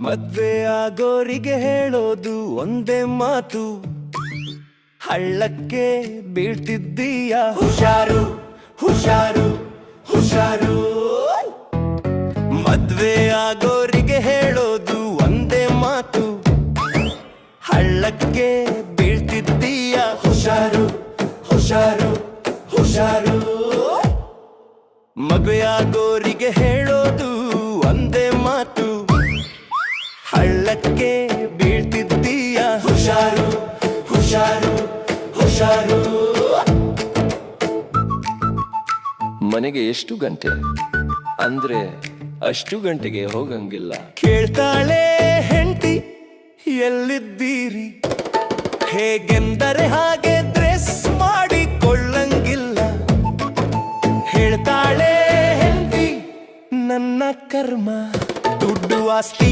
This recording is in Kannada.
ಮದ್ವೆ ಆಗೋರಿಗೆ ಹೇಳೋದು ಒಂದೇ ಮಾತು, ಹಳ್ಳಕ್ಕೆ ಬೀಳ್ತಿದ್ದೀಯ ಹುಷಾರು ಹುಷಾರು ಹುಷಾರು. ಮದ್ವೆ ಆಗೋರಿಗೆ ಹೇಳೋದು ಒಂದೇ ಮಾತು, ಹಳ್ಳಕ್ಕೆ ಬೀಳ್ತಿದ್ದೀಯ ಹುಷಾರು ಹುಷಾರು ಹುಷಾರು. ಮದ್ವೆ ಆಗೋರಿಗೆ ಹೇಳೋದು ಒಂದೇ ಮಾತು, ಹಳ್ಳಕ್ಕೆ ಬೀಳ್ತಿದ್ದೀಯ ಹುಷಾರು ಹುಷಾರು ಹುಷಾರು. ಮನೆಗೆ ಎಷ್ಟು ಗಂಟೆ ಅಂದ್ರೆ ಅಷ್ಟು ಗಂಟೆಗೆ ಹೋಗಂಗಿಲ್ಲ. ಕೇಳ್ತಾಳೆ ಹೆಂಡತಿ ಎಲ್ಲಿದ್ದೀರಿ, ಹೇಗೆಂದರೆ ಹಾಗೆ ಡ್ರೆಸ್ ಮಾಡಿಕೊಳ್ಳಂಗಿಲ್ಲ. ಹೇಳ್ತಾಳೆ ಹೆಂಡತಿ ನನ್ನ ಕರ್ಮ ದುಡ್ಡು ಆಸ್ತಿ